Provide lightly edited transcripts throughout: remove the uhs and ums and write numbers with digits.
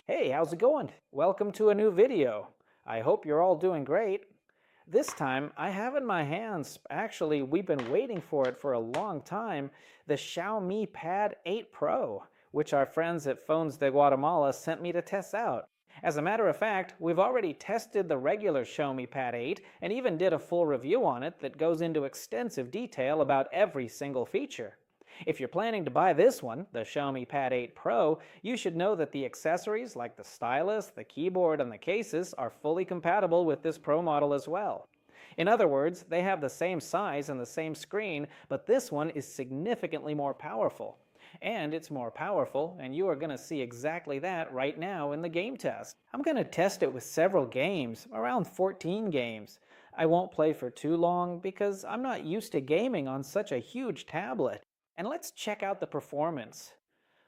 Hey, how's it going? Welcome to a new video. I hope you're all doing great. This time, I have in my hands, actually, we've been waiting for it for a long time, the Xiaomi Pad 8 Pro, which our friends at Phones de Guatemala sent me to test out. As a matter of fact, we've already tested the regular Xiaomi Pad 8 and even did a full review on it that goes into extensive detail about every single feature. If you're planning to buy this one, the Xiaomi Pad 8 Pro, you should know that the accessories like the stylus, the keyboard, and the cases are fully compatible with this Pro model as well. In other words, they have the same size and the same screen, but this one is significantly more powerful. And it's more powerful, and you are going to see exactly that right now in the game test. I'm going to test it with several games, around 14 games. I won't play for too long because I'm not used to gaming on such a huge tablet. And let's check out the performance.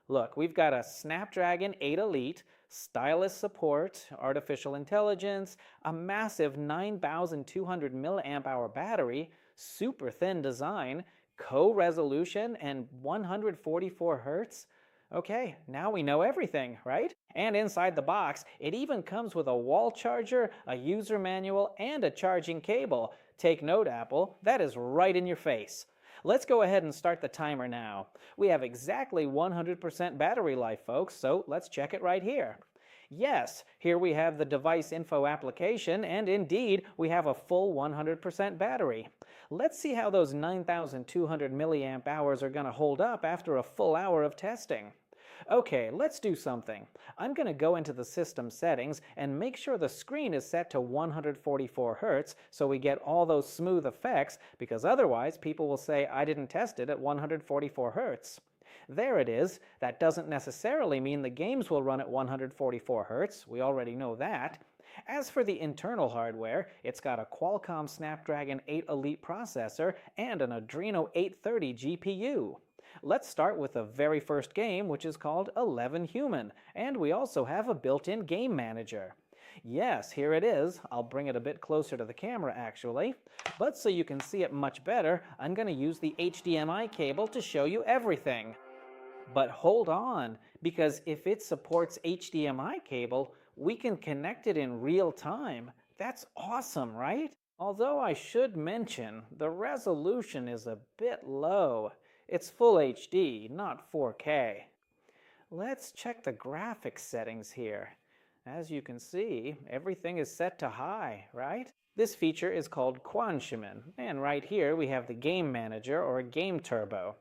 Look, we've got a Snapdragon 8 Elite, stylus support, artificial intelligence, a massive 9,200 milliamp hour battery, super thin design, co-resolution, and 144 Hz. Okay, now we know everything, right? And inside the box, it even comes with a wall charger, a user manual, and a charging cable. Take note, Apple, that is right in your face. Let's go ahead and start the timer now. We have exactly 100% battery life, folks, so let's check it right here. Yes, here we have the device info application, and indeed, we have a full 100% battery. Let's see how those 9,200 milliamp hours are going to hold up after a full hour of testing. Okay, let's do something. I'm going to go into the system settings and make sure the screen is set to 144 Hz so we get all those smooth effects, because otherwise people will say I didn't test it at 144 Hz. There it is. That doesn't necessarily mean the games will run at 144 Hz. We already know that. As for the internal hardware, it's got a Qualcomm Snapdragon 8 Elite processor and an Adreno 830 GPU. Let's start with the very first game, which is called 11 Human, and we also have a built-in game manager. Yes, here it is. I'll bring it a bit closer to the camera actually, but so you can see it much better, I'm going to use the HDMI cable to show you everything. But hold on, because if it supports HDMI cable, we can connect it in real time. That's awesome, right? Although I should mention, the resolution is a bit low. It's full HD, not 4K. Let's check the graphics settings here. As you can see, everything is set to high, right? This feature is called Quanximen, and right here we have the Game Manager or Game Turbo.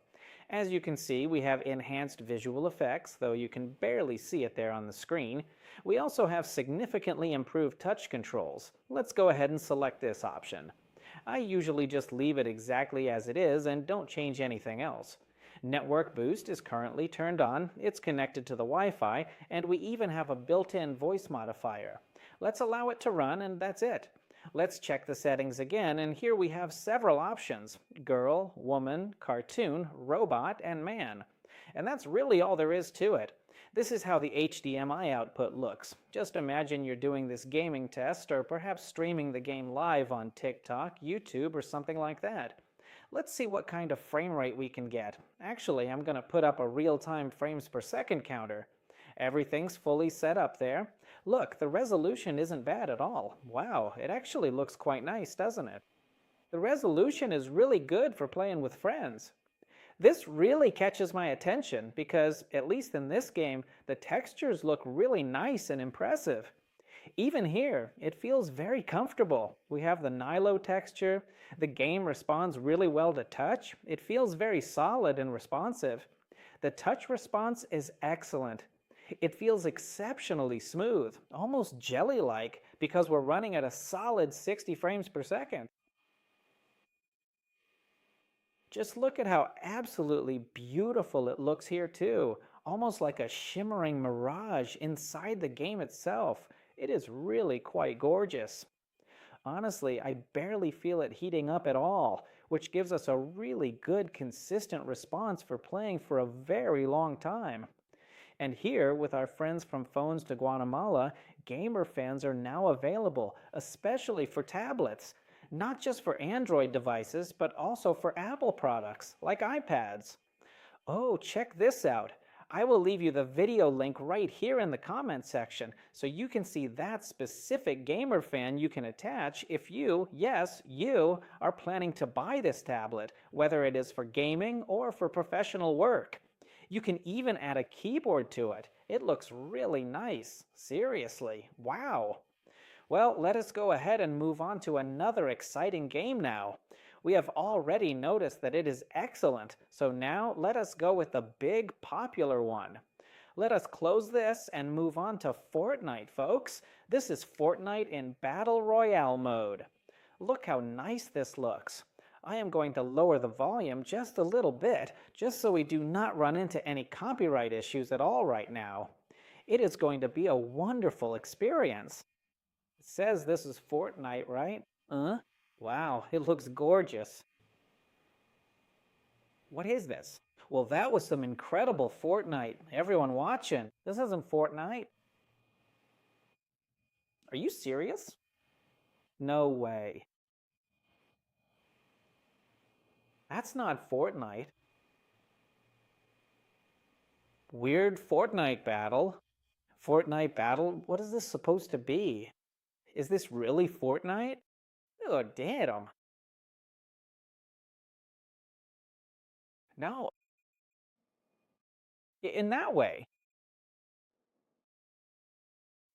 As you can see, we have enhanced visual effects, though you can barely see it there on the screen. We also have significantly improved touch controls. Let's go ahead and select this option. I usually just leave it exactly as it is and don't change anything else. Network Boost is currently turned on, it's connected to the Wi-Fi, and we even have a built-in voice modifier. Let's allow it to run, and that's it. Let's check the settings again, and here we have several options: girl, woman, cartoon, robot, and man. And that's really all there is to it. This is how the HDMI output looks. Just imagine you're doing this gaming test or perhaps streaming the game live on TikTok, YouTube, or something like that. Let's see what kind of frame rate we can get. Actually, I'm going to put up a real-time frames per second counter. Everything's fully set up there. Look, the resolution isn't bad at all. Wow, it actually looks quite nice, doesn't it? The resolution is really good for playing with friends. This really catches my attention because, at least in this game, the textures look really nice and impressive. Even here, it feels very comfortable. We have the Nilo texture, the game responds really well to touch, it feels very solid and responsive. The touch response is excellent. It feels exceptionally smooth, almost jelly-like, because we're running at a solid 60 frames per second. Just look at how absolutely beautiful it looks here too, almost like a shimmering mirage inside the game itself. It is really quite gorgeous. Honestly, I barely feel it heating up at all, which gives us a really good consistent response for playing for a very long time. And here, with our friends from Phones to Guatemala, gamer fans are now available, especially for tablets. Not just for Android devices, but also for Apple products, like iPads. Oh, check this out. I will leave you the video link right here in the comment section so you can see that specific gamer fan you can attach if you, yes, you, are planning to buy this tablet, whether it is for gaming or for professional work. You can even add a keyboard to it. It looks really nice. Seriously, wow. Well, let us go ahead and move on to another exciting game now. We have already noticed that it is excellent, so now let us go with the big popular one. Let us close this and move on to Fortnite, folks. This is Fortnite in Battle Royale mode. Look how nice this looks. I am going to lower the volume just a little bit, just so we do not run into any copyright issues at all right now. It is going to be a wonderful experience. It says this is Fortnite, right? Wow, it looks gorgeous. What is this? Well, that was some incredible Fortnite. Everyone watching, this isn't Fortnite. Are you serious? No way. That's not Fortnite. Weird Fortnite battle. Fortnite battle? What is this supposed to be? Is this really Fortnite? Oh, damn. No. In that way.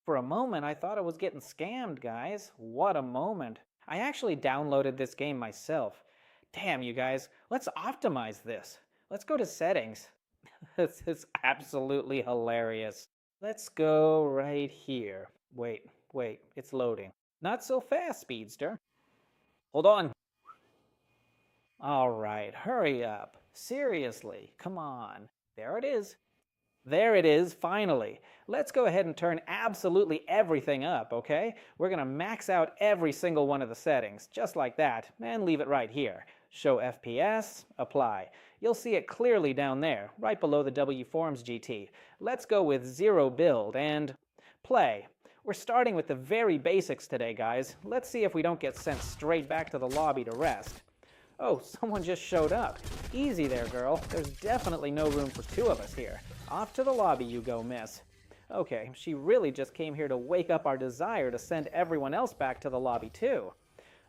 For a moment, I thought I was getting scammed, guys. What a moment. I actually downloaded this game myself. Damn, you guys. Let's optimize this. Let's go to settings. This is absolutely hilarious. Let's go right here. Wait, it's loading. Not so fast, Speedster. Hold on. All right, hurry up. Seriously, come on. There it is. There it is, finally. Let's go ahead and turn absolutely everything up, okay? We're going to max out every single one of the settings, just like that, and leave it right here. Show FPS, apply. You'll see it clearly down there, right below the WForms GT. Let's go with 0 build and play. We're starting with the very basics today, guys. Let's see if we don't get sent straight back to the lobby to rest. Oh, someone just showed up. Easy there, girl. There's definitely no room for 2 of us here. Off to the lobby you go, miss. Okay, she really just came here to wake up our desire to send everyone else back to the lobby too.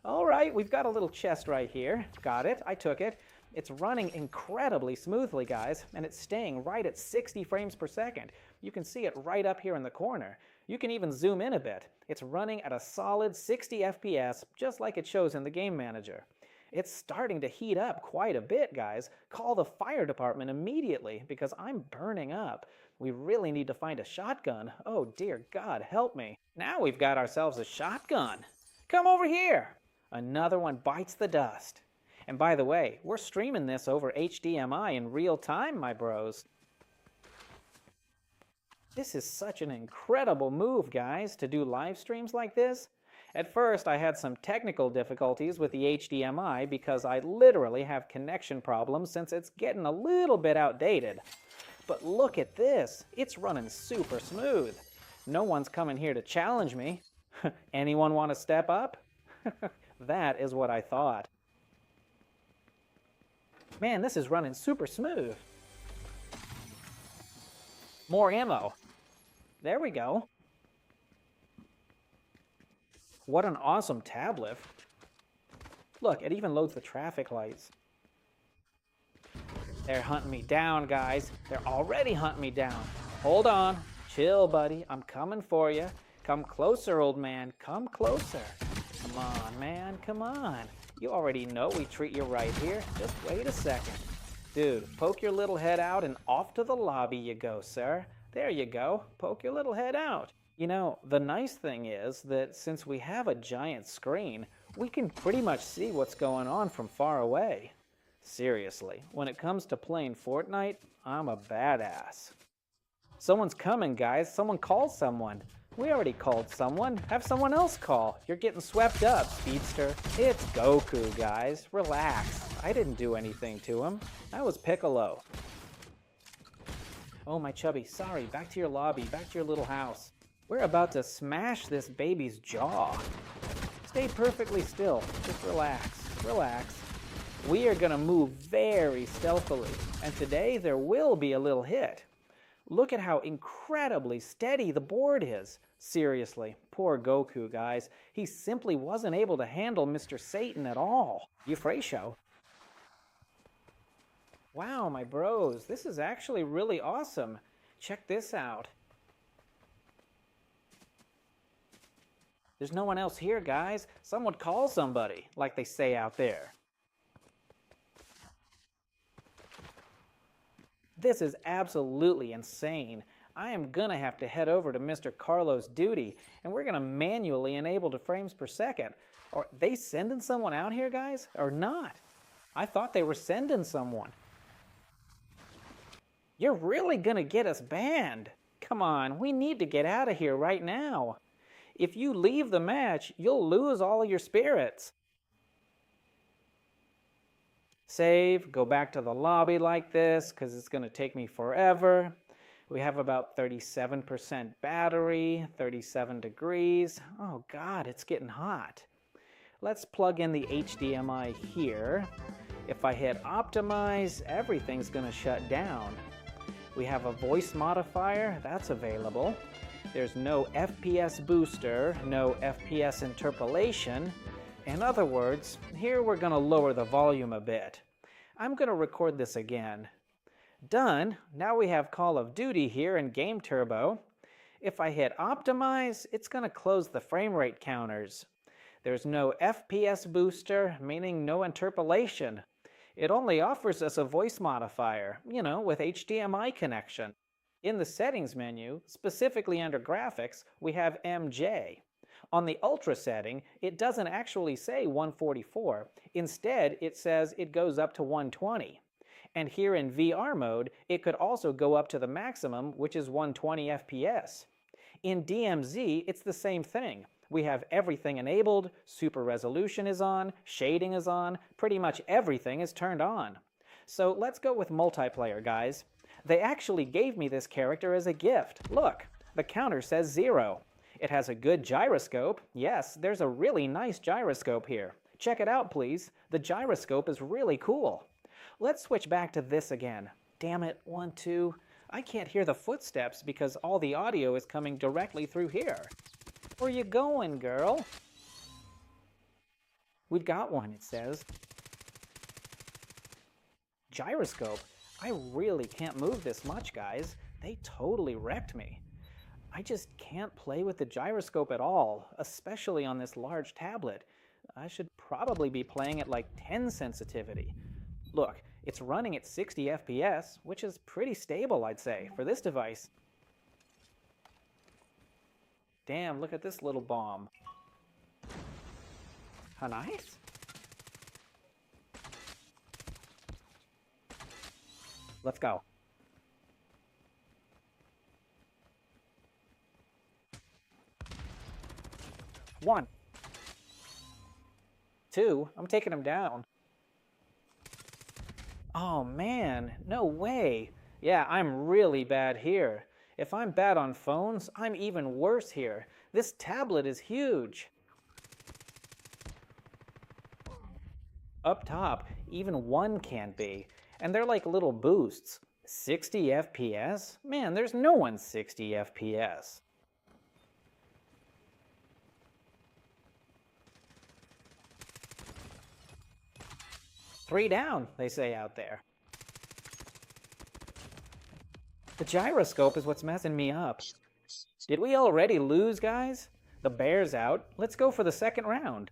All right, we've got a little chest right here. Got it, I took it. It's running incredibly smoothly, guys, and it's staying right at 60 frames per second. You can see it right up here in the corner. You can even zoom in a bit. It's running at a solid 60 FPS, just like it shows in the game manager. It's starting to heat up quite a bit, guys. Call the fire department immediately, because I'm burning up. We really need to find a shotgun. Oh dear God, help me. Now we've got ourselves a shotgun. Come over here. Another one bites the dust. And by the way, we're streaming this over HDMI in real time, my bros. This is such an incredible move, guys, to do live streams like this. At first, I had some technical difficulties with the HDMI because I literally have connection problems since it's getting a little bit outdated. But look at this. It's running super smooth. No one's coming here to challenge me. Anyone want to step up? That is what I thought. Man, this is running super smooth. More ammo. There we go. What an awesome tablet. Look, it even loads the traffic lights. They're hunting me down, guys. They're already hunting me down. Hold on. Chill, buddy. I'm coming for you. Come closer, old man. Come closer. Come on, man. Come on. You already know we treat you right here. Just wait a second. Dude, poke your little head out and off to the lobby you go, sir. There you go. Poke your little head out. You know, the nice thing is that since we have a giant screen, we can pretty much see what's going on from far away. Seriously, when it comes to playing Fortnite, I'm a badass. Someone's coming, guys. Someone call someone. We already called someone. Have someone else call. You're getting swept up, Speedster. It's Goku, guys. Relax. I didn't do anything to him. That was Piccolo. Oh, my chubby. Sorry. Back to your lobby. Back to your little house. We're about to smash this baby's jaw. Stay perfectly still. Just relax. Relax. We are going to move very stealthily. And today there will be a little hit. Look at how incredibly steady the board is. Seriously, poor Goku, guys. He simply wasn't able to handle Mr. Satan at all. Euphratio. Wow, my bros, this is actually really awesome. Check this out. There's no one else here, guys. Someone call somebody, like they say out there. This is absolutely insane. I am gonna have to head over to Mr. Carlos' duty, and we're gonna manually enable the frames per second. Are they sending someone out here, guys, or not? I thought they were sending someone. You're really gonna get us banned. Come on, we need to get out of here right now. If you leave the match, you'll lose all of your spirits. Save, go back to the lobby like this, because it's going to take me forever. We have about 37% battery, 37 degrees. Oh God, it's getting hot. Let's plug in the HDMI here. If I hit optimize, everything's going to shut down. We have a voice modifier, that's available. There's no FPS booster, no FPS interpolation. In other words, here we're going to lower the volume a bit. I'm going to record this again. Done. Now we have Call of Duty here in Game Turbo. If I hit optimize, it's going to close the frame rate counters. There's no FPS booster, meaning no interpolation. It only offers us a voice modifier, with HDMI connection. In the settings menu, specifically under graphics, we have MJ. On the Ultra setting, it doesn't actually say 144. Instead, it says it goes up to 120. And here in VR mode, it could also go up to the maximum, which is 120 FPS. In DMZ, it's the same thing. We have everything enabled, super resolution is on, shading is on, pretty much everything is turned on. So let's go with multiplayer, guys. They actually gave me this character as a gift. Look, the counter says 0. It has a good gyroscope. Yes, there's a really nice gyroscope here. Check it out, please. The gyroscope is really cool. Let's switch back to this again. Damn it, 1, 2. I can't hear the footsteps because all the audio is coming directly through here. Where you going, girl? We've got one, it says. Gyroscope. I really can't move this much, guys. They totally wrecked me. I just can't play with the gyroscope at all, especially on this large tablet. I should probably be playing at like 10 sensitivity. Look, it's running at 60 FPS, which is pretty stable, I'd say, for this device. Damn, look at this little bomb. How nice. Let's go. 1. 2. I'm taking him down. Oh man, no way. Yeah, I'm really bad here. If I'm bad on phones, I'm even worse here. This tablet is huge. Up top, even 1 can't be. And they're like little boosts. 60 FPS? Man, there's no one 60 FPS. Three down, they say out there. The gyroscope is what's messing me up. Did we already lose, guys? The bear's out. Let's go for the second round.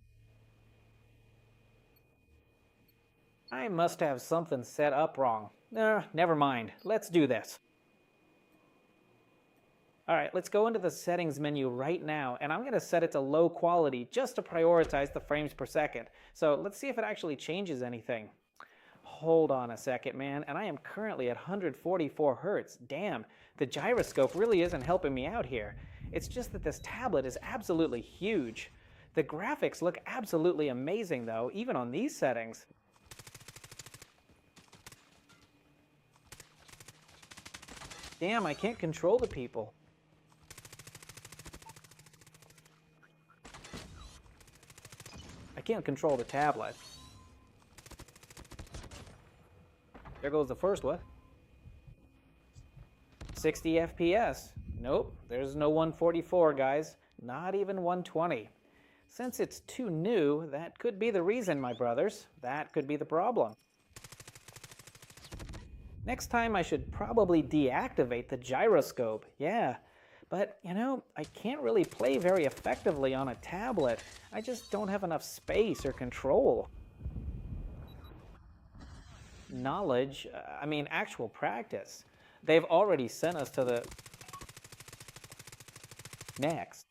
I must have something set up wrong. Never mind. Let's do this. Alright, let's go into the settings menu right now, and I'm going to set it to low quality just to prioritize the frames per second. So let's see if it actually changes anything. Hold on a second, man, and I am currently at 144 Hertz. Damn, the gyroscope really isn't helping me out here. It's just that this tablet is absolutely huge. The graphics look absolutely amazing, though, even on these settings. Damn, I can't control the people. I can't control the tablet. There goes the first one. 60 FPS. Nope, there's no 144, guys. Not even 120. Since it's too new, that could be the reason, my brothers. That could be the problem. Next time I should probably deactivate the gyroscope. Yeah, but you know, I can't really play very effectively on a tablet. I just don't have enough space or control. Knowledge, I mean actual practice. They've already sent us to the next.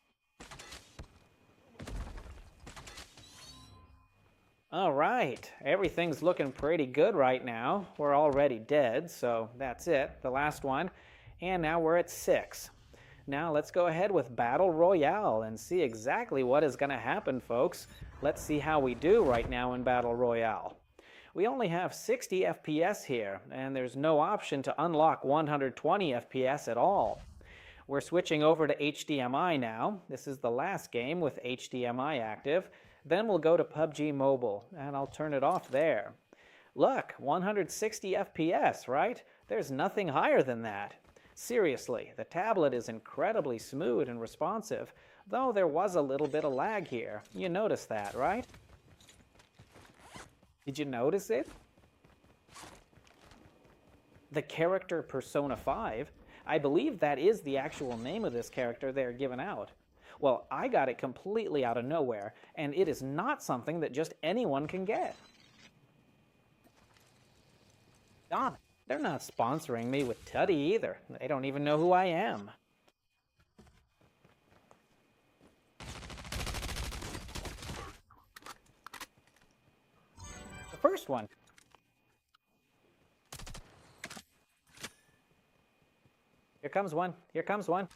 All right, everything's looking pretty good right now. We're already dead, so that's it, the last one. And now we're at 6. Now let's go ahead with Battle Royale and see exactly what is gonna happen, folks. Let's see how we do right now in Battle Royale. We only have 60 FPS here, and there's no option to unlock 120 FPS at all. We're switching over to HDMI now. This is the last game with HDMI active. Then we'll go to PUBG Mobile, and I'll turn it off there. Look, 160 FPS, right? There's nothing higher than that. Seriously, the tablet is incredibly smooth and responsive, though there was a little bit of lag here. You noticed that, right? Did you notice it? The character Persona 5, I believe that is the actual name of this character they're giving out. Well, I got it completely out of nowhere, and it is not something that just anyone can get. God, they're not sponsoring me with Tutty either. They don't even know who I am. The first one. Here comes one. Here comes one.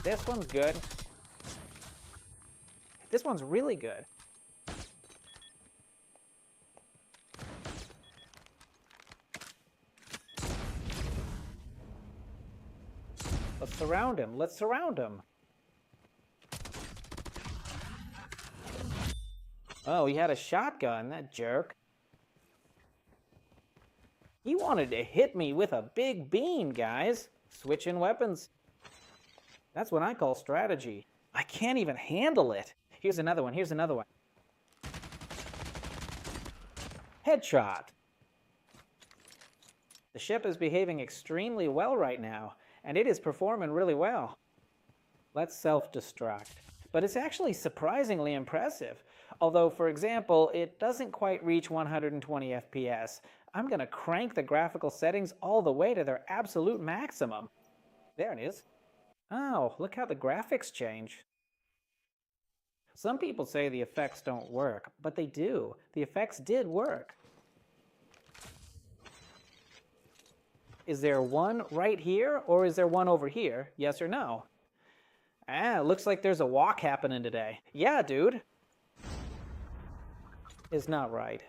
This one's good. This one's really good. Let's surround him. Let's surround him. Oh, he had a shotgun, that jerk. He wanted to hit me with a big beam, guys. Switching weapons. That's what I call strategy. I can't even handle it. Here's another one. Here's another one. Headshot. The ship is behaving extremely well right now, and it is performing really well. Let's self-destruct. But it's actually surprisingly impressive. Although, for example, it doesn't quite reach 120 FPS. I'm going to crank the graphical settings all the way to their absolute maximum. There it is. Oh, look how the graphics change. Some people say the effects don't work, but they do. The effects did work. Is there one right here, or is there one over here? Yes or no? Ah, looks like there's a walk happening today. Yeah, dude. Is not right.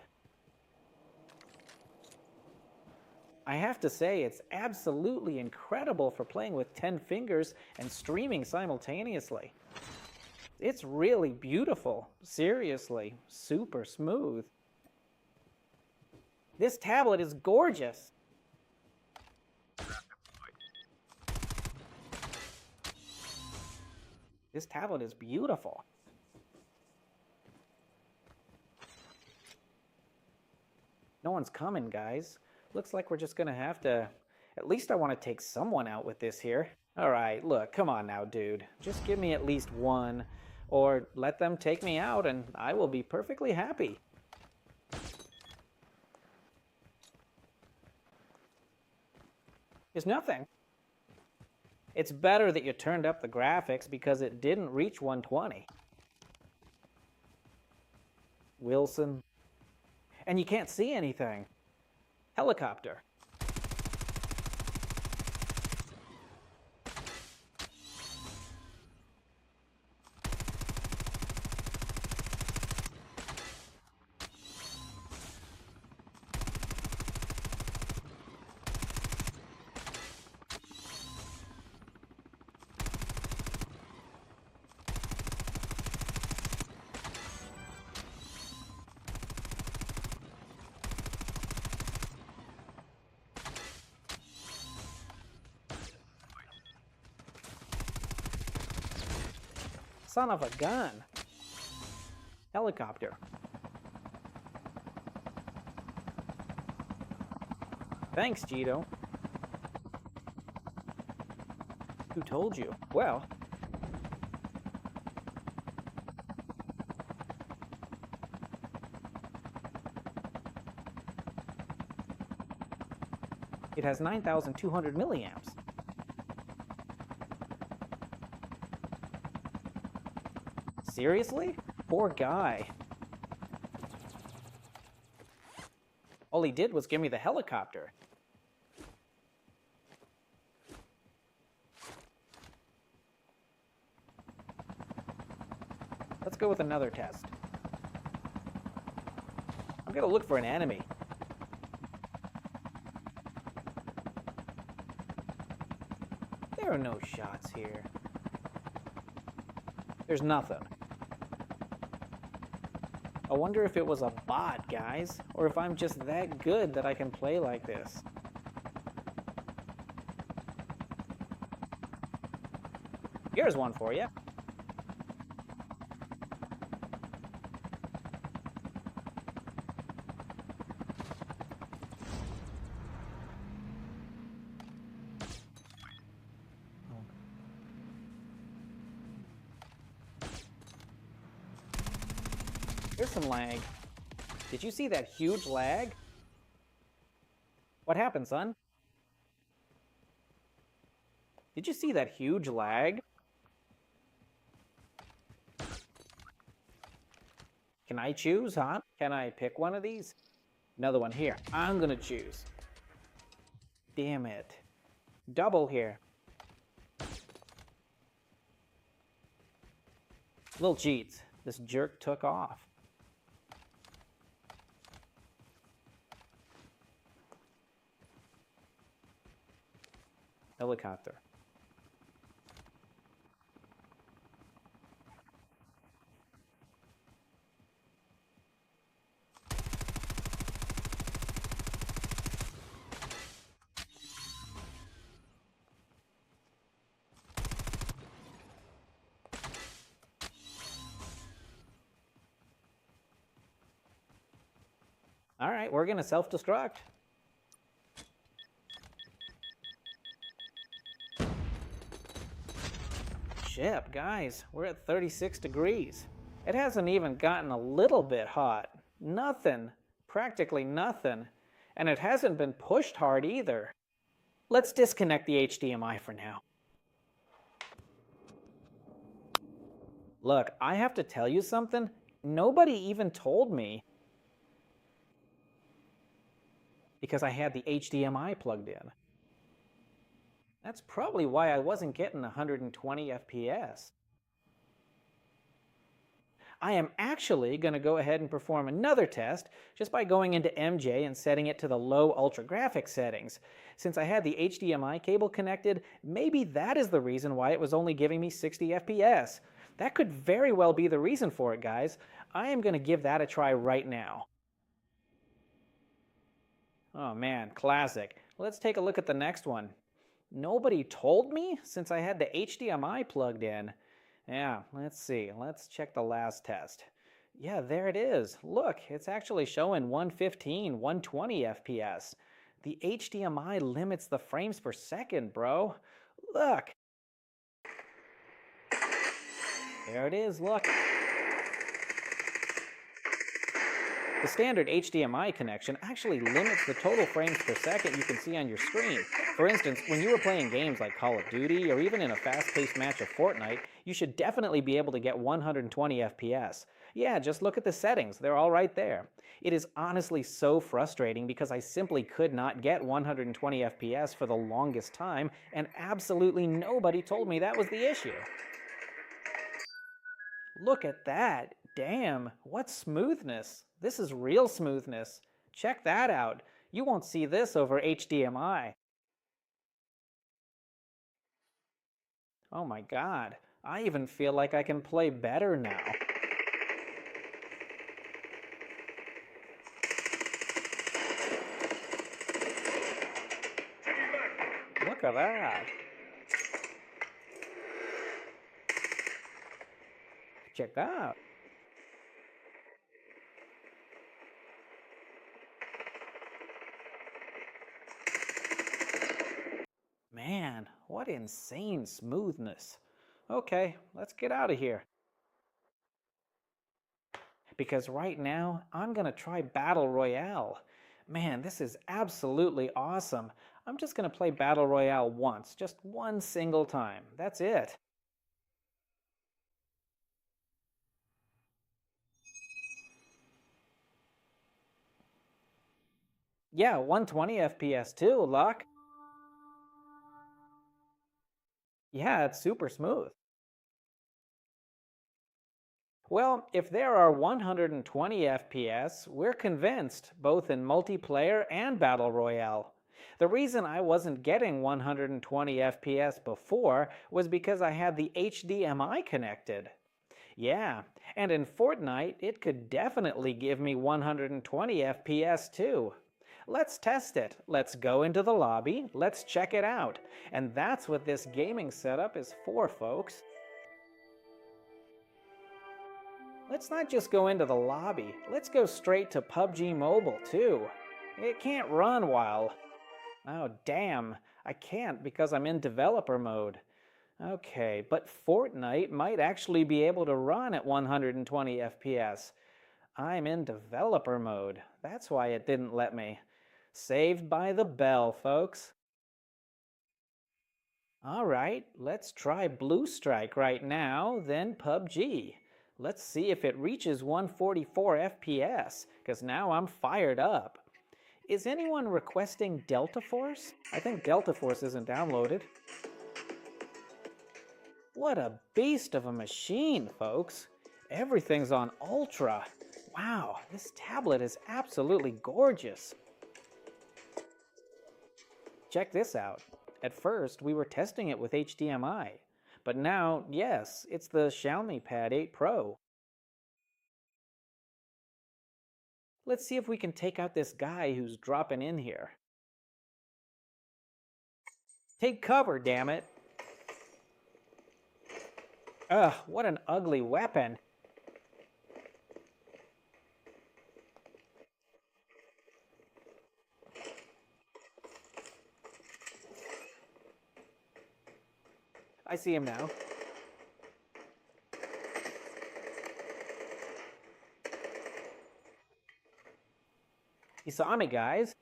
I have to say, it's absolutely incredible for playing with 10 fingers and streaming simultaneously. It's really beautiful. Seriously, super smooth. This tablet is gorgeous. This tablet is beautiful. No one's coming, guys. Looks like we're just gonna have to... At least I want to take someone out with this here. Alright, look, come on now, dude. Just give me at least one, or let them take me out, and I will be perfectly happy. There's nothing. It's better that you turned up the graphics because it didn't reach 120. Wilson. And you can't see anything. Helicopter. Son of a gun. Helicopter. Thanks, Cheeto. Who told you? Well... It has 9,200 milliamps. Seriously? Poor guy. All he did was give me the helicopter. Let's go with another test. I'm gonna look for an enemy. There are no shots here. There's nothing. I wonder if it was a bot, guys, or if I'm just that good that I can play like this. Here's one for you. Here's some lag. Did you see that huge lag? What happened, son? Did you see that huge lag? Can I choose, huh? Can I pick one of these? Another one here. I'm gonna choose. Damn it. Double here. Little cheats. This jerk took off. Helicopter. All right, we're gonna self-destruct. Ship, guys, we're at 36 degrees. It hasn't even gotten a little bit hot. Nothing, practically nothing. And it hasn't been pushed hard either. Let's disconnect the HDMI for now. Look, I have to tell you something. Nobody even told me. Because I had the HDMI plugged in. That's probably why I wasn't getting 120 FPS. I am actually going to go ahead and perform another test just by going into MJ and setting it to the low ultra graphics settings. Since I had the HDMI cable connected, maybe that is the reason why it was only giving me 60 FPS. That could very well be the reason for it, guys. I am going to give that a try right now. Oh man, classic. Let's take a look at the next one. Nobody told me since I had the HDMI plugged in. Yeah, let's see. Let's check the last test. Yeah, there it is. Look, it's actually showing 115, 120 FPS. The HDMI limits the frames per second, bro. Look. There it is, look. The standard HDMI connection actually limits the total frames per second you can see on your screen. For instance, when you were playing games like Call of Duty or even in a fast-paced match of Fortnite, you should definitely be able to get 120 FPS. Yeah, just look at the settings, they're all right there. It is honestly so frustrating because I simply could not get 120 FPS for the longest time, and absolutely nobody told me that was the issue. Look at that. Damn, what smoothness. This is real smoothness. Check that out. You won't see this over HDMI. Oh my god, I even feel like I can play better now. Look at that. Check out. Man, what insane smoothness. Okay, let's get out of here. Because right now, I'm gonna try Battle Royale. Man, this is absolutely awesome. I'm just gonna play Battle Royale once, just one single time. That's it. Yeah, 120 FPS too, Luck. Yeah, it's super smooth. Well, if there are 120 FPS, we're convinced, both in multiplayer and Battle Royale. The reason I wasn't getting 120 FPS before was because I had the HDMI connected. Yeah, and in Fortnite, it could definitely give me 120 FPS too. Let's test it. Let's go into the lobby, let's check it out. And that's what this gaming setup is for, folks. Let's not just go into the lobby, let's go straight to PUBG Mobile too. It can't run while... Oh damn, I can't because I'm in developer mode. Okay, but Fortnite might actually be able to run at 120 FPS. I'm in developer mode, that's why it didn't let me. Saved by the bell, folks. Alright, let's try Blue Strike right now, then PUBG. Let's see if it reaches 144 FPS, because now I'm fired up. Is anyone requesting Delta Force? I think Delta Force isn't downloaded. What a beast of a machine, folks. Everything's on Ultra. Wow, this tablet is absolutely gorgeous. Check this out. At first, we were testing it with HDMI. But now, yes, it's the Xiaomi Pad 8 Pro. Let's see if we can take out this guy who's dropping in here. Take cover, damn it. Ugh, what an ugly weapon. I see him now. He saw me, guys.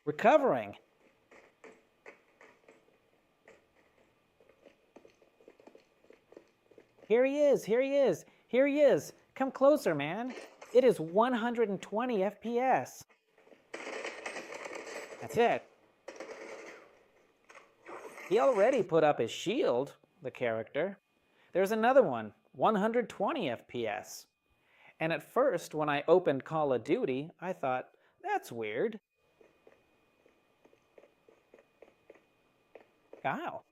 Recovering. Here he is, here he is, here he is. Come closer, man. It is 120 FPS. That's it. He already put up his shield, the character. There's another one, 120 FPS. And at first, when I opened Call of Duty, I thought, that's weird. Wow.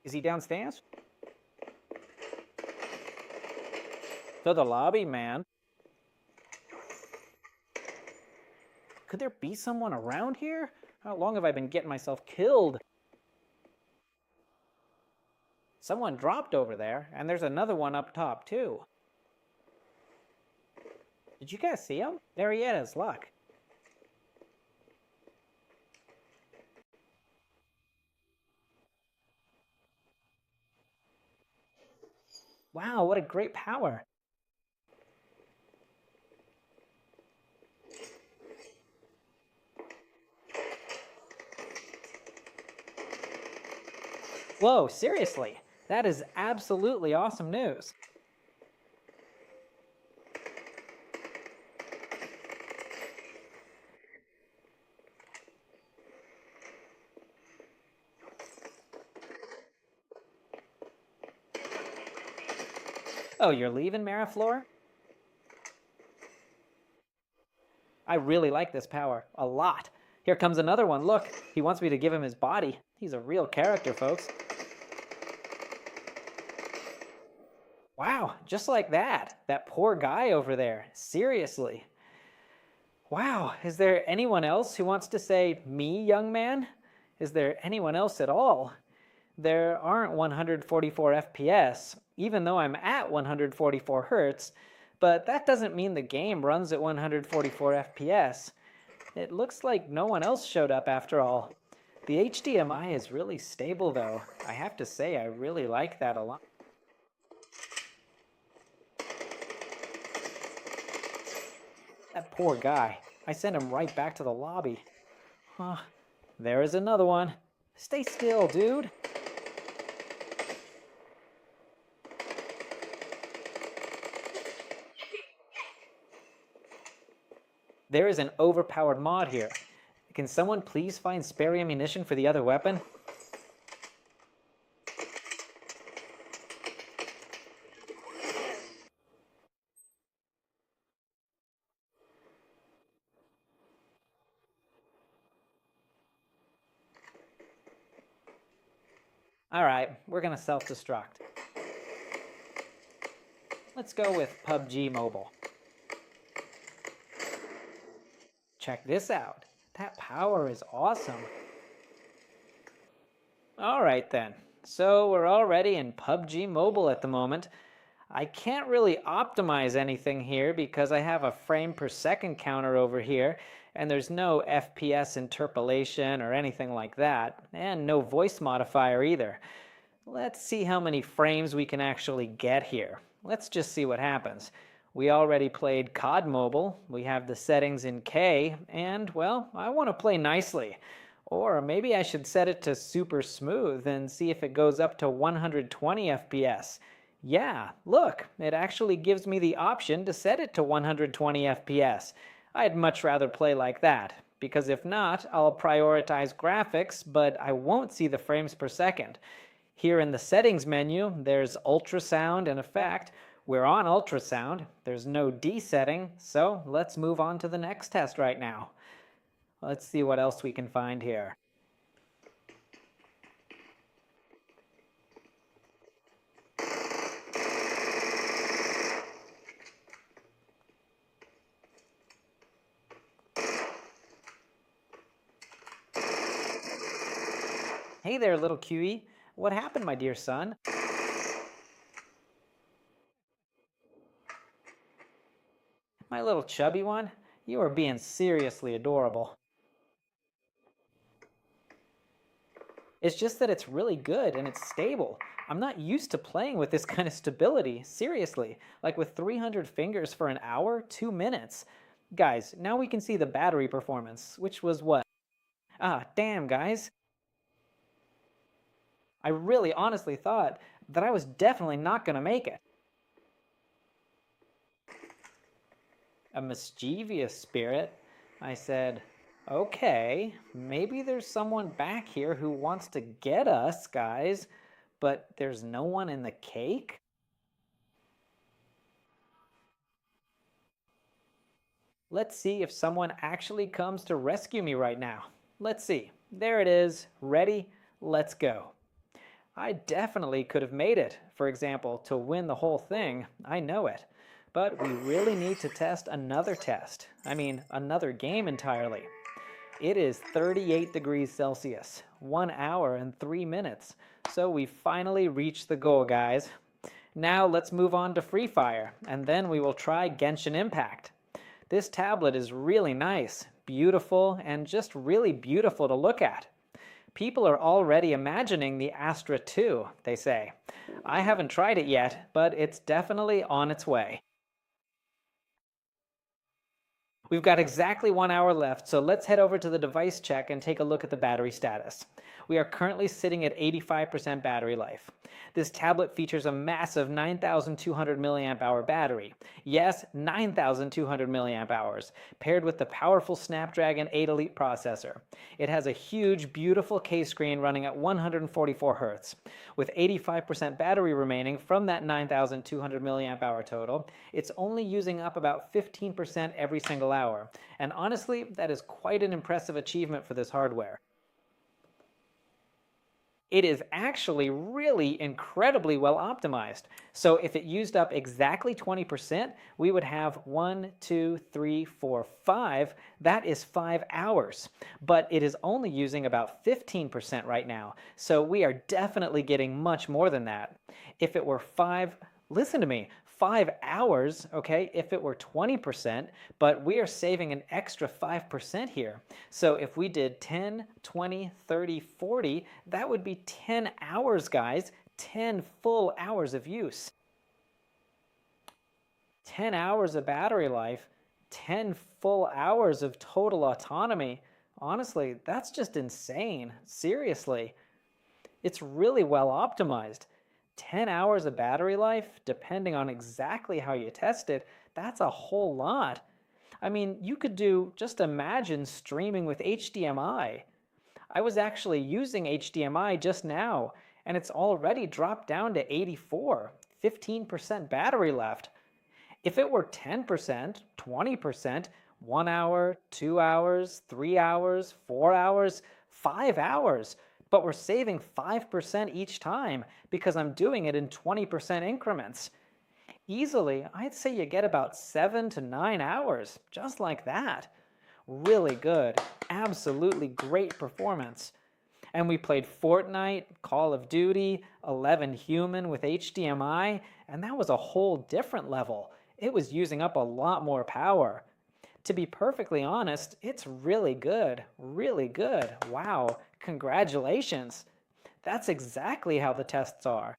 Is he downstairs? To the lobby, man. Could there be someone around here? How long have I been getting myself killed? Someone dropped over there, and there's another one up top, too. Did you guys see him? There he is, look. Wow, what a great power. Whoa, seriously, that is absolutely awesome news. Oh, you're leaving, Mariflor? I really like this power, a lot. Here comes another one, look. He wants me to give him his body. He's a real character, folks. Wow, just like that. That poor guy over there, seriously. Wow, is there anyone else who wants to say, me, young man? Is there anyone else at all? There aren't 144 FPS, even though I'm at 144 Hertz, but that doesn't mean the game runs at 144 FPS. It looks like no one else showed up after all. The HDMI is really stable though. I have to say I really like that a lot. That poor guy. I sent him right back to the lobby. There is another one. Stay still, dude. There is an overpowered mod here. Can someone please find spare ammunition for the other weapon? Alright, we're gonna self-destruct. Let's go with PUBG Mobile. Check this out. That power is awesome. Alright then, so we're already in PUBG Mobile at the moment. I can't really optimize anything here because I have a frame per second counter over here, and there's no FPS interpolation or anything like that, and no voice modifier either. Let's see how many frames we can actually get here. Let's just see what happens. We already played COD Mobile, we have the settings in K, and well, I want to play nicely. Or maybe I should set it to super smooth and see if it goes up to 120 FPS. Yeah, look, it actually gives me the option to set it to 120 FPS. I'd much rather play like that, because if not, I'll prioritize graphics, but I won't see the frames per second. Here in the settings menu, there's ultrasound and effect. We're on ultrasound. There's no D setting, so let's move on to the next test right now. Let's see what else we can find here. Hey there, little QE. What happened, my dear son? My little chubby one, you are being seriously adorable. It's just that it's really good and it's stable. I'm not used to playing with this kind of stability, seriously. Like with 300 fingers for an hour, 2 minutes. Guys, now we can see the battery performance, which was what? Ah, damn, guys. I really honestly thought that I was definitely not going to make it. A mischievous spirit? I said, okay, maybe there's someone back here who wants to get us, guys, but there's no one in the cake? Let's see if someone actually comes to rescue me right now. Let's see. There it is. Ready? Let's go. I definitely could have made it, for example, to win the whole thing. I know it. But we really need to test another test. I mean, another game entirely. It is 38 degrees Celsius, 1 hour and 3 minutes. So we finally reached the goal, guys. Now let's move on to Free Fire, and then we will try Genshin Impact. This tablet is really nice, beautiful, and just really beautiful to look at. People are already imagining the Astra 2, they say. I haven't tried it yet, but it's definitely on its way. We've got exactly 1 hour left, so let's head over to the device check and take a look at the battery status. We are currently sitting at 85% battery life. This tablet features a massive 9,200 milliamp hour battery. Yes, 9,200 milliamp hours, paired with the powerful Snapdragon 8 Elite processor. It has a huge, beautiful K-screen running at 144 Hz. With 85% battery remaining from that 9,200 milliamp hour total, it's only using up about 15% every single hour. And honestly, that is quite an impressive achievement for this hardware. It is actually really incredibly well optimized. So if it used up exactly 20%, we would have 1, 2, 3, 4, 5. That is 5 hours. But it is only using about 15% right now. So we are definitely getting much more than that. If it were listen to me, 5 hours, okay, if it were 20%, but we are saving an extra 5% here. So if we did 10, 20, 30, 40, that would be 10 hours, guys, 10 full hours of use. 10 hours of battery life, 10 full hours of total autonomy. Honestly, that's just insane. Seriously. It's really well optimized. 10 hours of battery life, depending on exactly how you test it, that's a whole lot. I mean, you could just imagine streaming with HDMI. I was actually using HDMI just now, and it's already dropped down to 84, 15% battery left. If it were 10%, 20%, 1 hour, 2 hours, 3 hours, 4 hours, 5 hours, but we're saving 5% each time because I'm doing it in 20% increments. Easily, I'd say you get about 7 to 9 hours, just like that. Really good, absolutely great performance. And we played Fortnite, Call of Duty, 11 Human with HDMI, and that was a whole different level. It was using up a lot more power. To be perfectly honest, it's really good, really good. Wow, congratulations. That's exactly how the tests are.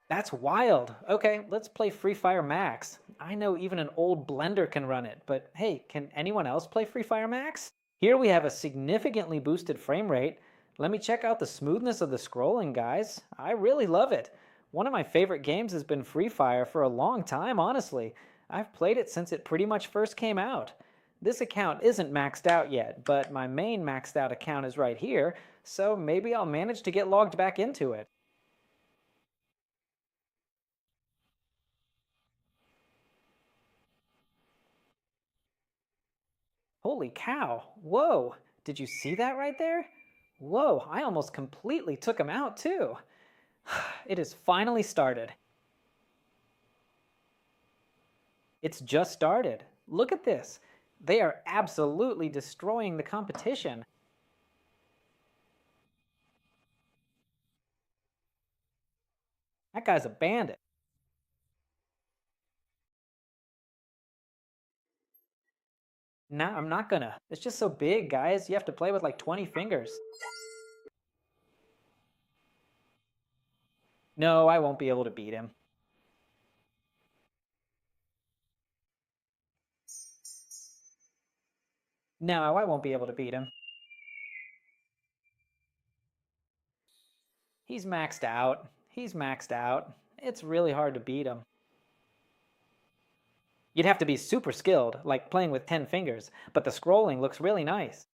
That's wild. Okay, let's play Free Fire Max. I know even an old blender can run it, but hey, can anyone else play Free Fire Max? Here we have a significantly boosted frame rate. Let me check out the smoothness of the scrolling, guys. I really love it. One of my favorite games has been Free Fire for a long time, honestly. I've played it since it pretty much first came out. This account isn't maxed out yet, but my main maxed out account is right here, so maybe I'll manage to get logged back into it. Holy cow, whoa, did you see that right there? Whoa, I almost completely took him out too. It has finally started. It's just started. Look at this. They are absolutely destroying the competition. That guy's a bandit. Nah, I'm not gonna. It's just so big, guys. You have to play with like 20 fingers. No, I won't be able to beat him. No, I won't be able to beat him. He's maxed out. He's maxed out. It's really hard to beat him. You'd have to be super skilled, like playing with 10 fingers, but the scrolling looks really nice.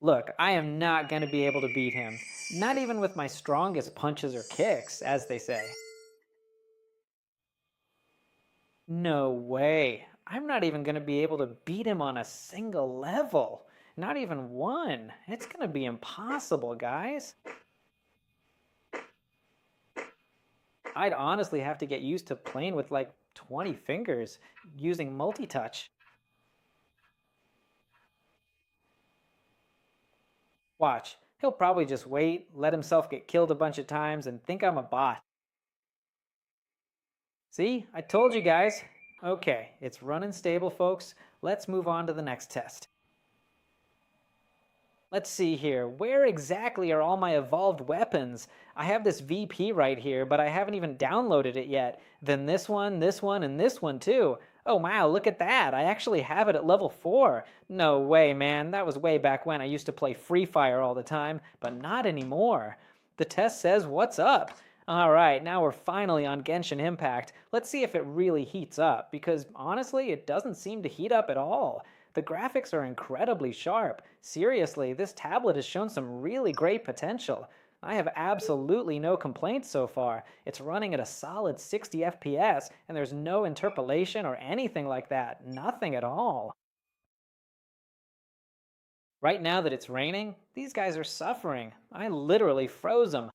Look, I am not going to be able to beat him. Not even with my strongest punches or kicks, as they say. No way. I'm not even going to be able to beat him on a single level. Not even one. It's going to be impossible, guys. I'd honestly have to get used to playing with like 20 fingers using multi-touch. Watch. He'll probably just wait, let himself get killed a bunch of times, and think I'm a bot. See? I told you guys. Okay, it's running stable, folks. Let's move on to the next test. Let's see here. Where exactly are all my evolved weapons? I have this VP right here, but I haven't even downloaded it yet. Then this one, and this one too. Oh wow, look at that. I actually have it at level 4. No way, man. That was way back when I used to play Free Fire all the time, but not anymore. The test says, what's up? All right, now we're finally on Genshin Impact. Let's see if it really heats up, because honestly, it doesn't seem to heat up at all. The graphics are incredibly sharp. Seriously, this tablet has shown some really great potential. I have absolutely no complaints so far. It's running at a solid 60 FPS, and there's no interpolation or anything like that. Nothing at all. Right now that it's raining, these guys are suffering. I literally froze them.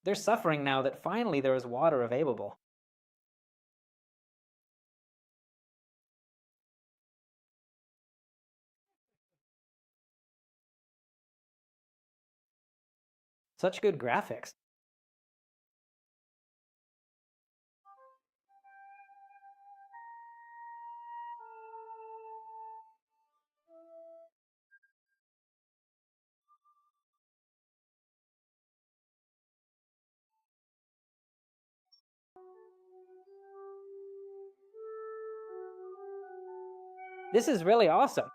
They're suffering now that finally there is water available. Such good graphics. This is really awesome.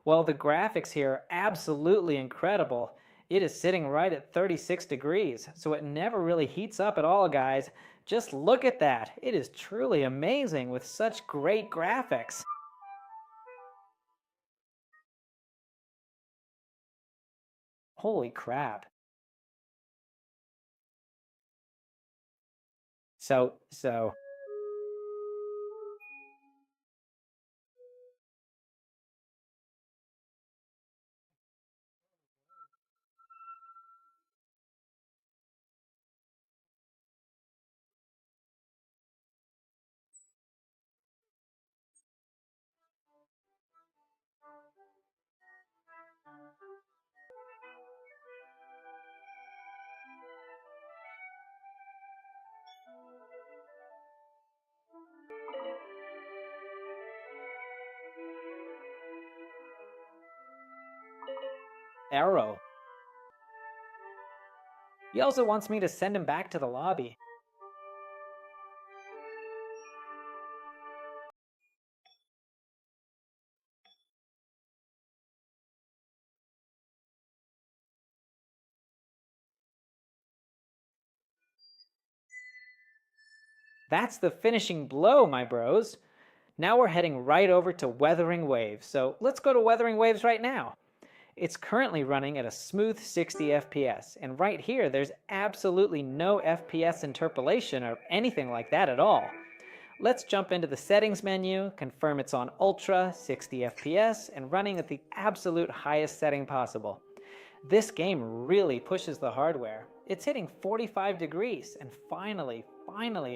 Well, the graphics here are absolutely incredible. It is sitting right at 36 degrees, so it never really heats up at all, guys. Just look at that. It is truly amazing with such great graphics. Holy crap. So, Arrow. He also wants me to send him back to the lobby. That's the finishing blow, my bros. Now we're heading right over to Weathering Waves, so let's go to Weathering Waves right now. It's currently running at a smooth 60 FPS, and right here there's absolutely no FPS interpolation or anything like that at all. Let's jump into the settings menu, confirm it's on Ultra, 60 FPS, and running at the absolute highest setting possible. This game really pushes the hardware. It's hitting 45 degrees, and finally,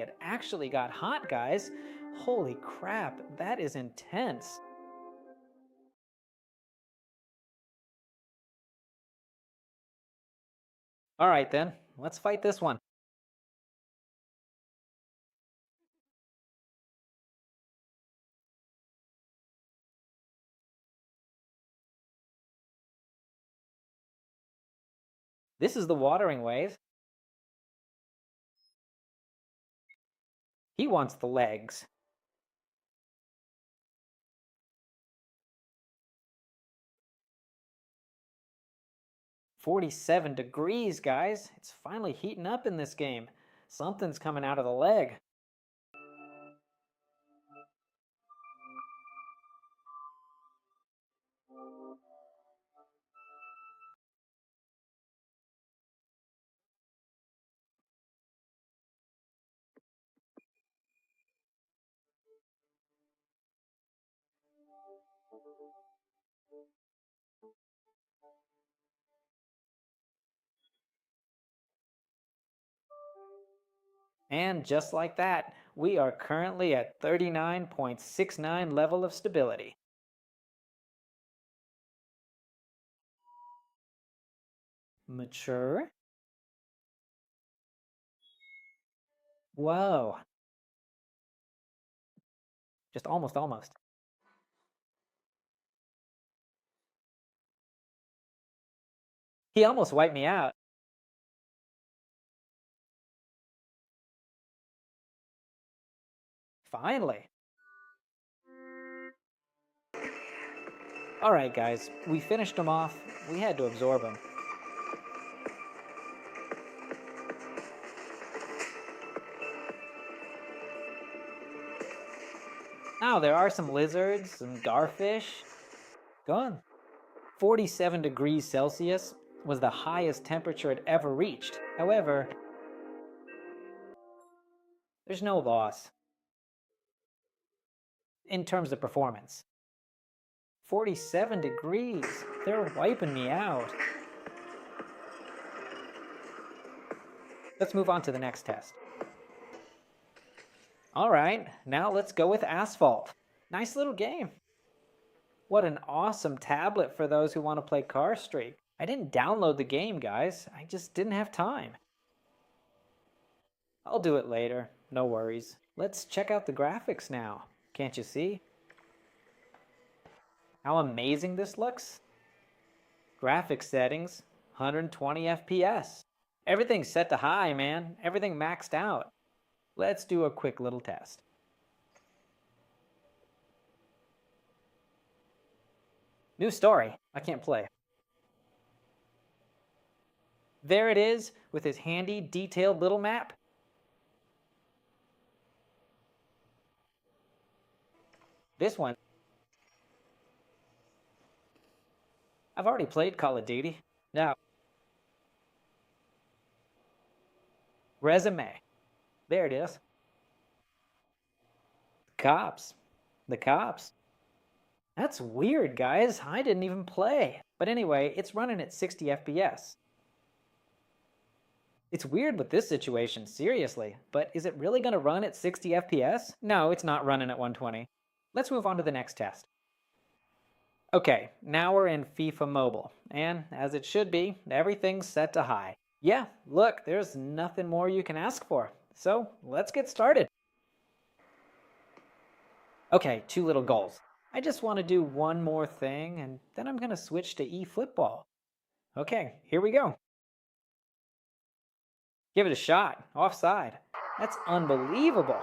it actually got hot, guys. Holy crap, that is intense. All right then, let's fight this one. This is the watering wave. He wants the legs. 47 degrees, guys. It's finally heating up in this game. Something's coming out of the leg. And just like that, we are currently at 39.69 level of stability. Mature? Whoa. Just almost. He almost wiped me out. Finally. Alright guys, we finished them off. We had to absorb them. Now there are some lizards, some garfish. Gone. 47 degrees Celsius was the highest temperature it ever reached. However, there's no loss in terms of performance. 47 degrees. They're wiping me out. Let's move on to the next test. All right, now let's go with asphalt. Nice little game. What an awesome tablet for those who want to play Car Streak. I didn't download the game, guys. I just didn't have time. I'll do it later. No worries. Let's check out the graphics now. Can't you see? How amazing this looks? Graphics settings, 120 FPS. Everything's set to high, man. Everything maxed out. Let's do a quick little test. New story. I can't play. There it is with his handy, detailed little map. This one. I've already played Call of Duty. Now, resume. There it is. Cops. The cops. That's weird, guys. I didn't even play. But anyway, it's running at 60 FPS. It's weird with this situation, seriously. But is it really going to run at 60 FPS? No, it's not running at 120. Let's move on to the next test. Okay, now we're in FIFA Mobile. And as it should be, everything's set to high. Yeah, look, there's nothing more you can ask for. So let's get started. Okay, 2 little goals. I just want to do one more thing, and then I'm going to switch to eFootball. Okay, here we go. Give it a shot. Offside. That's unbelievable.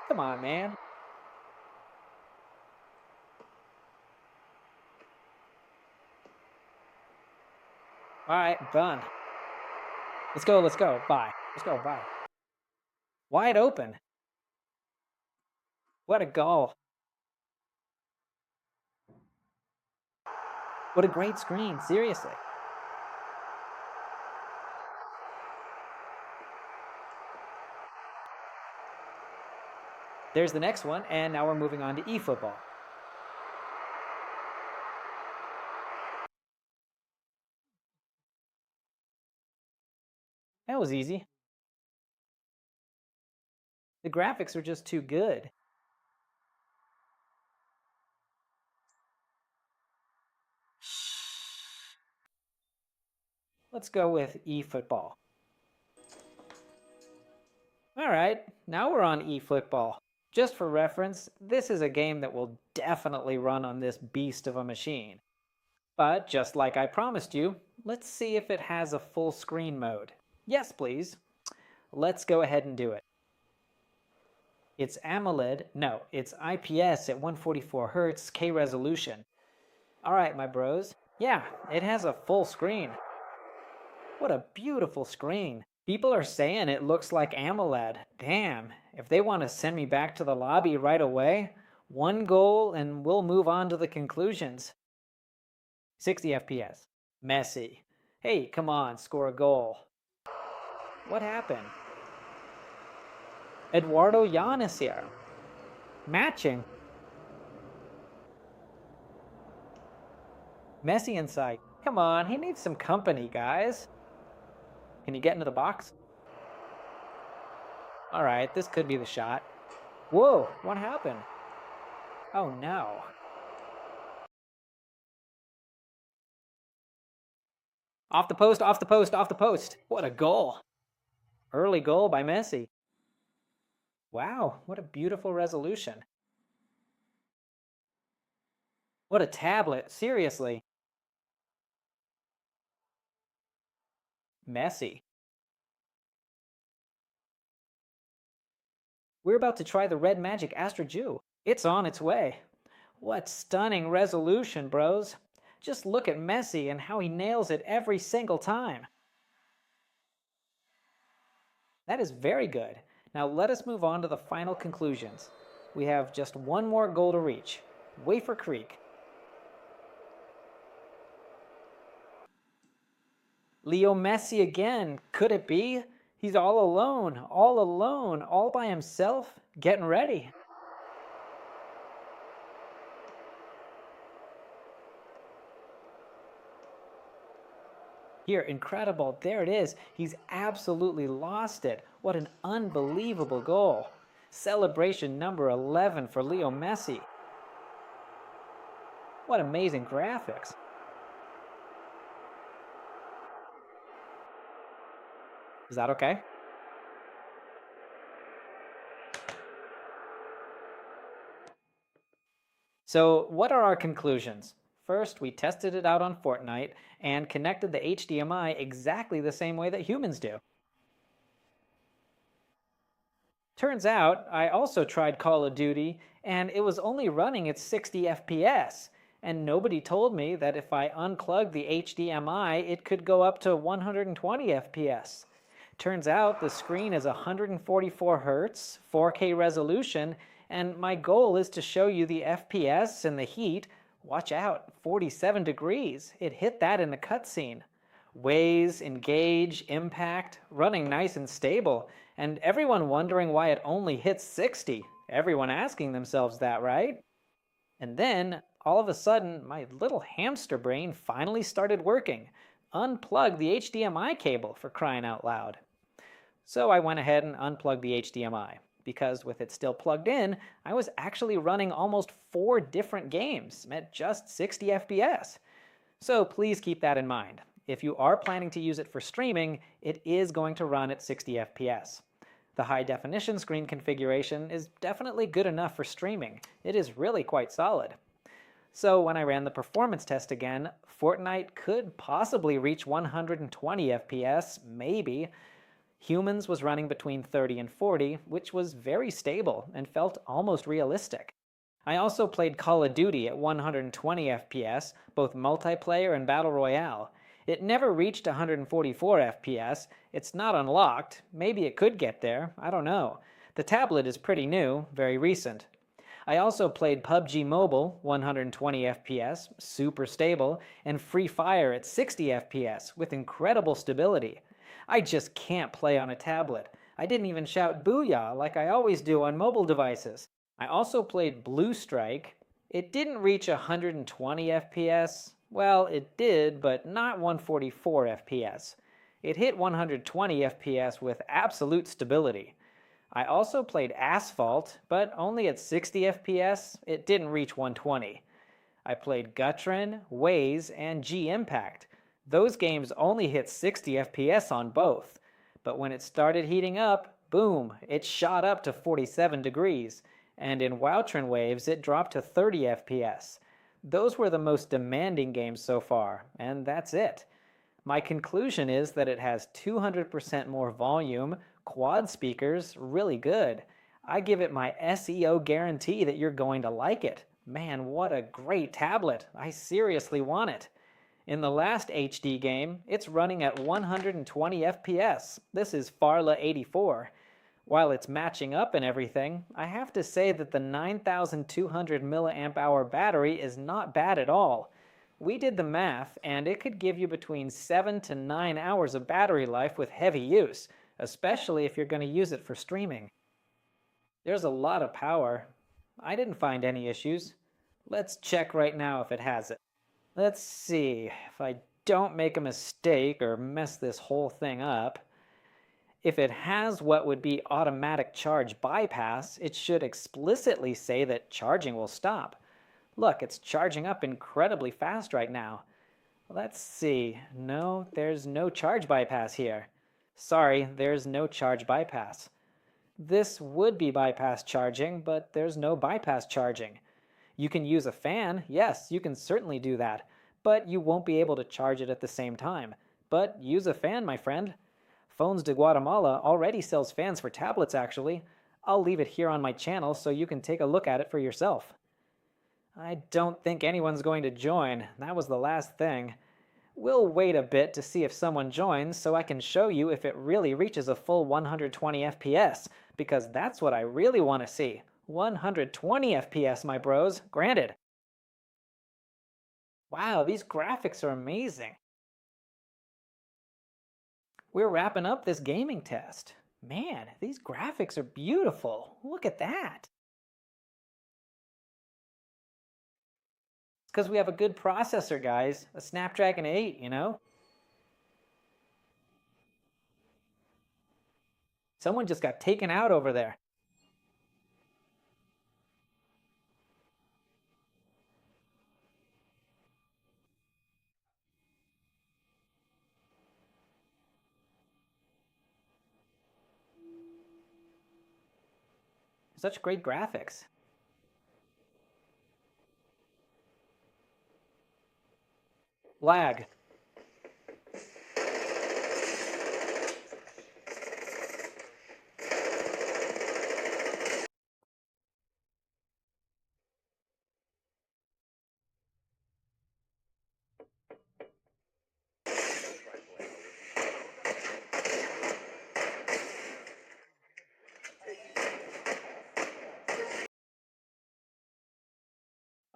Come on, man. All right, done. Let's go, let's go. Bye. Let's go, bye. Wide open. What a goal. What a great screen, seriously. There's the next one, and now we're moving on to eFootball. That was easy. The graphics are just too good. Let's go with eFootball. All right, now we're on eFootball. Just for reference, this is a game that will definitely run on this beast of a machine. But just like I promised you, let's see if it has a full screen mode. Yes, please. Let's go ahead and do it. It's AMOLED, no, it's IPS at 144 Hz, K resolution. All right, my bros. Yeah, it has a full screen. What a beautiful screen. People are saying it looks like AMOLED. Damn, if they want to send me back to the lobby right away, 1 goal and we'll move on to the conclusions. 60 FPS. Messi. Hey, come on, score a goal. What happened? Eduardo Giannis here. Matching. Messi inside. Come on, he needs some company, guys. Can you get into the box? All right, this could be the shot. Whoa, what happened? Oh no. Off the post, off the post, off the post. What a goal. Early goal by Messi. Wow, what a beautiful resolution. What a tablet, seriously. Messi. We're about to try the Red Magic Astro Jew. It's on its way. What stunning resolution, bros. Just look at Messi and how he nails it every single time. That is very good. Now let us move on to the final conclusions. We have just one more goal to reach. Wafer Creek. Leo Messi again. Could it be? He's all alone, all by himself, getting ready. Here, incredible. There it is. He's absolutely lost it. What an unbelievable goal. Celebration number 11 for Leo Messi. What amazing graphics. Is that okay? So what are our conclusions? First, we tested it out on Fortnite and connected the HDMI exactly the same way that humans do. Turns out, I also tried Call of Duty, and it was only running at 60 FPS, and nobody told me that if I unplugged the HDMI, it could go up to 120 FPS. Turns out the screen is 144 Hz, 4K resolution, and my goal is to show you the FPS and the heat. Watch out, 47 degrees. It hit that in the cutscene. Waze, engage, impact, running nice and stable, and everyone wondering why it only hits 60. Everyone asking themselves that, right? And then, all of a sudden, my little hamster brain finally started working. Unplug the HDMI cable, for crying out loud. So I went ahead and unplugged the HDMI, because with it still plugged in, I was actually running almost 4 different games at just 60 FPS. So please keep that in mind. If you are planning to use it for streaming, it is going to run at 60 FPS. The high definition screen configuration is definitely good enough for streaming. It is really quite solid. So when I ran the performance test again, Fortnite could possibly reach 120 FPS, maybe. Humans was running between 30 and 40, which was very stable and felt almost realistic. I also played Call of Duty at 120 FPS, both multiplayer and Battle Royale. It never reached 144 FPS. It's not unlocked. Maybe it could get there. I don't know. The tablet is pretty new, very recent. I also played PUBG Mobile, 120 FPS, super stable, and Free Fire at 60 FPS with incredible stability. I just can't play on a tablet. I didn't even shout booyah like I always do on mobile devices. I also played Blue Strike. It didn't reach 120 FPS. Well, it did, but not 144 FPS. It hit 120 FPS with absolute stability. I also played Asphalt, but only at 60 FPS. It didn't reach 120. I played Gutrin, Waze, and G-Impact. Those games only hit 60 FPS on both. But when it started heating up, boom, it shot up to 47 degrees. And in Woutrin Waves, it dropped to 30 FPS. Those were the most demanding games so far, and that's it. My conclusion is that it has 200% more volume, quad speakers, really good. I give it my SEO guarantee that you're going to like it. Man, what a great tablet. I seriously want it. In the last HD game, it's running at 120 FPS. This is Farla 84. While it's matching up and everything, I have to say that the 9,200 mAh battery is not bad at all. We did the math, and it could give you between 7 to 9 hours of battery life with heavy use, especially if you're going to use it for streaming. There's a lot of power. I didn't find any issues. Let's check right now if it has it. Let's see if I don't make a mistake or mess this whole thing up. If it has what would be automatic charge bypass, it should explicitly say that charging will stop. Look, it's charging up incredibly fast right now. Let's see. No, there's no charge bypass here. Sorry, there's no charge bypass. This would be bypass charging, but there's no bypass charging. You can use a fan, yes, you can certainly do that, but you won't be able to charge it at the same time. But use a fan, my friend. Phones de Guatemala already sells fans for tablets, actually. I'll leave it here on my channel so you can take a look at it for yourself. I don't think anyone's going to join. That was the last thing. We'll wait a bit to see if someone joins so I can show you if it really reaches a full 120 FPS, because that's what I really want to see. 120 FPS, my bros. Granted. Wow, these graphics are amazing. We're wrapping up this gaming test. Man, these graphics are beautiful. Look at that. It's because we have a good processor, guys. A Snapdragon 8, you know? Someone just got taken out over there. Such great graphics. Lag.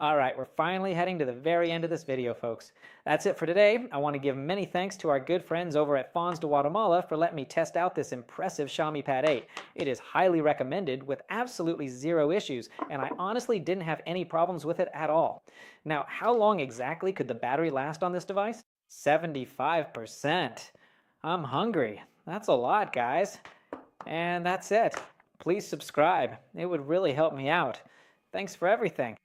All right, we're finally heading to the very end of this video, folks. That's it for today. I want to give many thanks to our good friends over at Fonz de Guatemala for letting me test out this impressive Xiaomi Pad 8. It is highly recommended with absolutely zero issues, and I honestly didn't have any problems with it at all. Now, how long exactly could the battery last on this device? 75%. I'm hungry. That's a lot, guys. And that's it. Please subscribe. It would really help me out. Thanks for everything.